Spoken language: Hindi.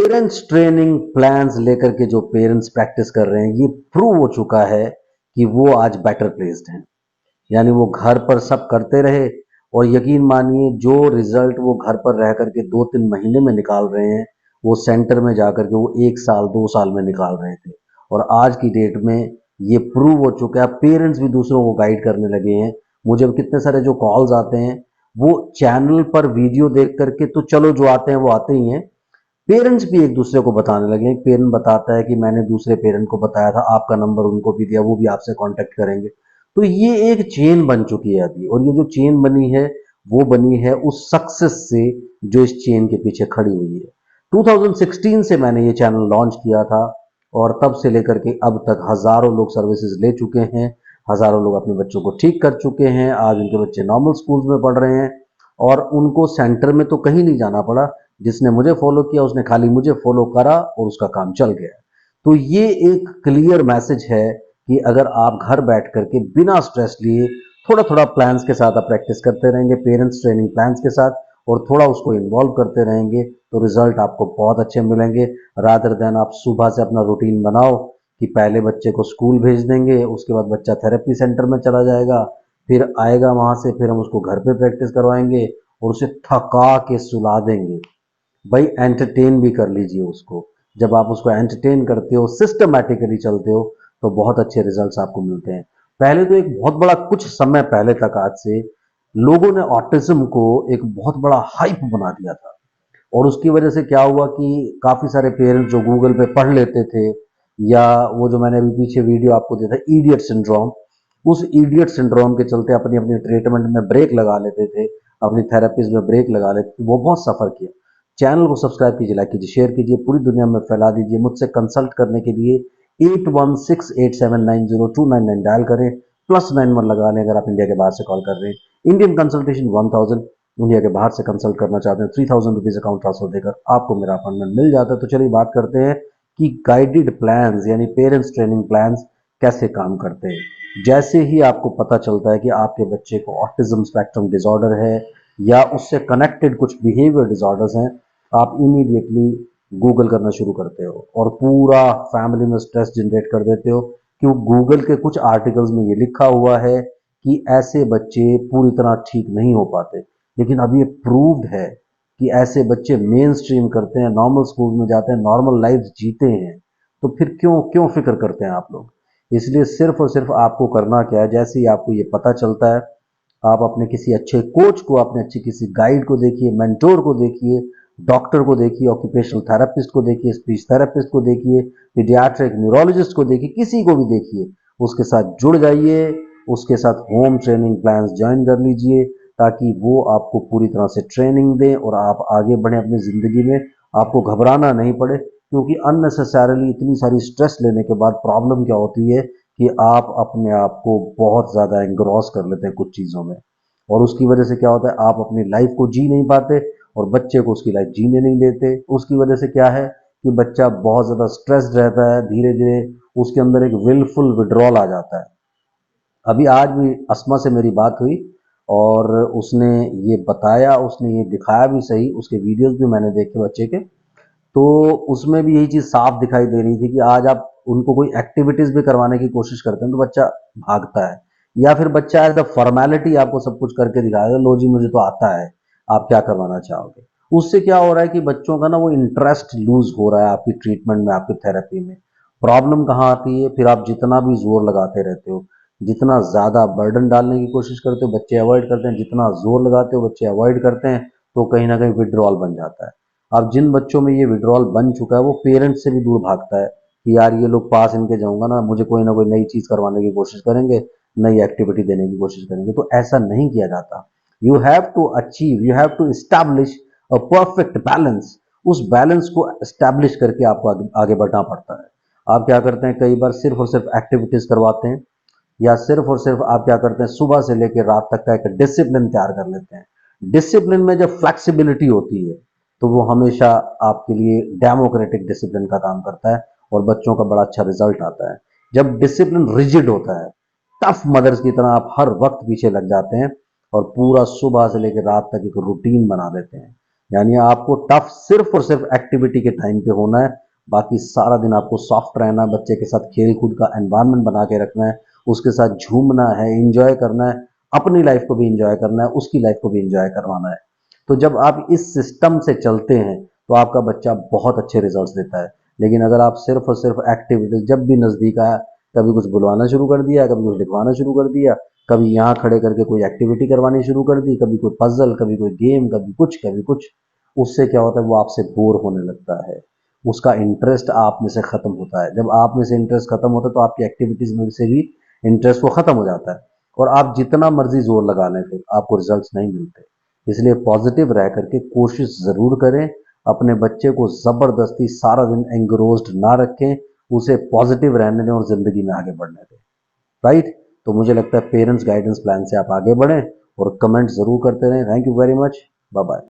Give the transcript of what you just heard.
पेरेंट्स ट्रेनिंग प्लान्स लेकर के जो पेरेंट्स प्रैक्टिस कर रहे हैं, ये प्रूव हो चुका है कि वो आज बेटर प्लेस्ड हैं। यानी वो घर पर सब करते रहे और यकीन मानिए जो रिजल्ट वो घर पर रह करके 2-3 महीने में निकाल रहे हैं, वो सेंटर में जाकर के वो 1 साल 2 साल में निकाल रहे थे। और आज की डेट में ये प्रूव हो चुका है, पेरेंट्स भी दूसरों को गाइड करने लगे हैं। मुझे कितने सारे जो कॉल्स आते हैं, वो चैनल पर वीडियो देख करके तो चलो जो आते हैं वो आते ही हैं, पेरेंट्स भी एक दूसरे को बताने लगे। एक पेरेंट बताता है कि मैंने दूसरे पेरेंट को बताया था, आपका नंबर उनको भी दिया, वो भी आपसे कांटेक्ट करेंगे। तो ये एक चेन बन चुकी है अभी, और ये जो चेन बनी है वो बनी है उस सक्सेस से जो इस चेन के पीछे खड़ी हुई है। 2016 से मैंने ये चैनल लॉन्च किया था और तब से लेकर के अब तक हजारों लोग सर्विसेज ले चुके हैं, हजारों लोग अपने बच्चों को ठीक कर चुके हैं। आज उनके बच्चे नॉर्मल स्कूल्स में पढ़ रहे हैं और उनको सेंटर में तो कहीं नहीं जाना पड़ा। जिसने मुझे फॉलो किया उसने खाली मुझे फॉलो करा और उसका काम चल गया। तो ये एक क्लियर मैसेज है कि अगर आप घर बैठ करके बिना स्ट्रेस लिए थोड़ा थोड़ा प्लान्स के साथ आप प्रैक्टिस करते रहेंगे, पेरेंट्स ट्रेनिंग प्लान्स के साथ, और थोड़ा उसको इन्वॉल्व करते रहेंगे, तो रिजल्ट आपको बहुत अच्छे मिलेंगे। रादर देन आप सुबह से अपना रूटीन बनाओ कि पहले बच्चे को स्कूल भेज देंगे, उसके बाद बच्चा थेरेपी सेंटर में चला जाएगा, फिर आएगा वहां से, फिर हम उसको घर पे प्रैक्टिस करवाएंगे और उसे थका के सुला देंगे। भाई एंटरटेन भी कर लीजिए उसको। जब आप उसको एंटरटेन करते हो, सिस्टमैटिकली चलते हो, तो बहुत अच्छे रिजल्ट्स आपको मिलते हैं। पहले तो एक बहुत बड़ा कुछ समय पहले तक आज से लोगों ने ऑटिज्म को एक बहुत बड़ा हाइप बना दिया था, और उसकी वजह से क्या हुआ कि काफी सारे पेरेंट्स जो गूगल पे पढ़ लेते थे, या वो जो मैंने अभी पीछे वीडियो आपको दिया था इडियट सिंड्रोम, उस इडियट सिंड्रोम के चलते अपनी अपनी ट्रीटमेंट में ब्रेक लगा लेते थे, अपनी थेरेपीज में ब्रेक लगा लेते थे, वो बहुत सफर किया। चैनल को सब्सक्राइब कीजिए, लाइक कीजिए, शेयर कीजिए, पूरी दुनिया में फैला दीजिए। मुझसे कंसल्ट करने के लिए 8168790299 डायल करें, +91 लगा लें अगर आप इंडिया के बाहर से कॉल कर रहे हैं। इंडियन कंसल्टेशन 1000, इंडिया के बाहर से कंसल्ट करना चाहते हैं 3000 रुपीज अकाउंट ट्रांसफर देकर आपको मेरा अपॉइंटमेंट मिल जाता है। तो चलिए बात करते हैं कि गाइडेड प्लान्स यानी पेरेंट्स ट्रेनिंग प्लान्स कैसे काम करते हैं। जैसे ही आपको पता चलता है कि आपके बच्चे को ऑटिज्म स्पेक्ट्रम डिसऑर्डर है या उससे कनेक्टेड कुछ बिहेवियर डिसऑर्डर्स हैं, आप इमीडिएटली गूगल करना शुरू करते हो और पूरा फैमिली में स्ट्रेस जनरेट कर देते हो, क्यों गूगल के कुछ आर्टिकल्स में ये लिखा हुआ है कि ऐसे बच्चे पूरी तरह ठीक नहीं हो पाते। लेकिन अब ये प्रूव्ड है कि ऐसे बच्चे मेन स्ट्रीम करते हैं, नॉर्मल स्कूल में जाते हैं, नॉर्मल लाइफ जीते हैं। तो फिर क्यों क्यों फिक्र करते हैं आप लोग? इसलिए सिर्फ और सिर्फ आपको करना क्या है, जैसे ही आपको ये पता चलता है, आप अपने किसी अच्छे कोच को, अपने अच्छे किसी गाइड को देखिए, मेंटोर को देखिए, डॉक्टर को देखिए, ऑक्यूपेशनल थेरेपिस्ट को देखिए, स्पीच थेरेपिस्ट को देखिए, पीडियाट्रिक न्यूरोलॉजिस्ट को देखिए, किसी को भी देखिए, उसके साथ जुड़ जाइए, उसके साथ होम ट्रेनिंग प्लान्स ज्वाइन कर लीजिए, ताकि वो आपको पूरी तरह से ट्रेनिंग दें और आप आगे बढ़ें अपनी जिंदगी में। आपको घबराना नहीं पड़े, क्योंकि अननेसेसरली इतनी सारी स्ट्रेस लेने के बाद प्रॉब्लम क्या होती है कि आप अपने आप को बहुत ज़्यादा एंग्रॉस कर लेते हैं कुछ चीज़ों में, और उसकी वजह से क्या होता है, आप अपनी लाइफ को जी नहीं पाते और बच्चे को उसकी लाइफ जीने नहीं देते। उसकी वजह से क्या है कि बच्चा बहुत ज़्यादा स्ट्रेस्ड रहता है, धीरे धीरे उसके अंदर एक विलफुल विड्रॉल आ जाता है। अभी आज भी अस्मा से मेरी बात हुई और उसने ये बताया, उसने ये दिखाया भी सही, उसके वीडियोस भी मैंने देखे बच्चे के, तो उसमें भी यही चीज़ साफ दिखाई दे रही थी कि आज आप उनको कोई एक्टिविटीज भी करवाने की कोशिश करते हैं तो बच्चा भागता है, या फिर बच्चा एज अ फॉर्मेलिटी आपको सब कुछ करके दिखाएगा, लो जी मुझे तो आता है, आप क्या करवाना चाहोगे। उससे क्या हो रहा है कि बच्चों का ना वो इंटरेस्ट लूज हो रहा है आपकी ट्रीटमेंट में, आपकी थेरेपी में। प्रॉब्लम कहाँ आती है, फिर आप जितना भी जोर लगाते रहते हो, जितना ज्यादा बर्डन डालने की कोशिश करते हो बच्चे अवॉइड करते हैं, जितना जोर लगाते हो बच्चे अवॉइड करते हैं, तो कहीं ना कहीं विड्रॉल बन जाता है। अब जिन बच्चों में ये विड्रॉल बन चुका है वो पेरेंट्स से भी दूर भागता है कि यार ये लोग पास इनके जाऊंगा ना, मुझे कोई ना कोई नई चीज करवाने की कोशिश करेंगे, नई एक्टिविटी देने की कोशिश करेंगे। तो ऐसा नहीं किया जाता। You have to achieve, you have to establish a perfect balance. उस बैलेंस को एस्टैब्लिश करके आपको आगे बढ़ना पड़ता है। आप क्या करते हैं, कई बार सिर्फ और सिर्फ एक्टिविटीज करवाते हैं, या सिर्फ और सिर्फ आप क्या करते हैं, सुबह से लेकर रात तक का एक डिसिप्लिन तैयार कर लेते हैं। डिसिप्लिन में जब फ्लेक्सिबिलिटी होती है तो वो हमेशा आपके लिए डेमोक्रेटिक डिसिप्लिन का काम करता है और बच्चों का बड़ा अच्छा रिजल्ट आता है। जब डिसिप्लिन रिजिड होता है, टफ मदर्स की तरह आप हर वक्त पीछे लग जाते हैं और पूरा सुबह से लेकर रात तक एक रूटीन बना देते हैं, यानी आपको टफ सिर्फ और सिर्फ एक्टिविटी के टाइम पे होना है, बाकी सारा दिन आपको सॉफ्ट रहना है, बच्चे के साथ खेल कूद का एनवायरनमेंट बना के रखना है, उसके साथ झूमना है, इंजॉय करना है, अपनी लाइफ को भी इंजॉय करना है, उसकी लाइफ को भी इंजॉय करवाना है। तो जब आप इस सिस्टम से चलते हैं तो आपका बच्चा बहुत अच्छे रिजल्ट्स देता है। लेकिन अगर आप सिर्फ और सिर्फ एक्टिविटीज जब भी नज़दीक आया, कभी कुछ बुलवाना शुरू कर दिया, कभी कुछ लिखवाना शुरू कर दिया, कभी यहाँ खड़े करके कोई एक्टिविटी करवानी शुरू कर दी, कभी कोई पजल, कभी कोई गेम, कभी कुछ, उससे क्या होता है, वो आपसे बोर होने लगता है, उसका इंटरेस्ट आप में से खत्म होता है। जब आप में से इंटरेस्ट खत्म होता है तो आपकी एक्टिविटीज में से भी इंटरेस्ट वो खत्म हो जाता है, और आप जितना मर्जी जोर लगा लें फिर आपको रिजल्ट्स नहीं मिलते। इसलिए पॉजिटिव रह करके कोशिश जरूर करें, अपने बच्चे को जबरदस्ती सारा दिन एंग्रोस्ड ना रखें, उसे पॉजिटिव रहने दें और जिंदगी में आगे बढ़ने दें। राइट? तो मुझे लगता है पेरेंट्स गाइडेंस प्लान से आप आगे बढ़ें और कमेंट जरूर करते रहें। Thank you very much. Bye bye.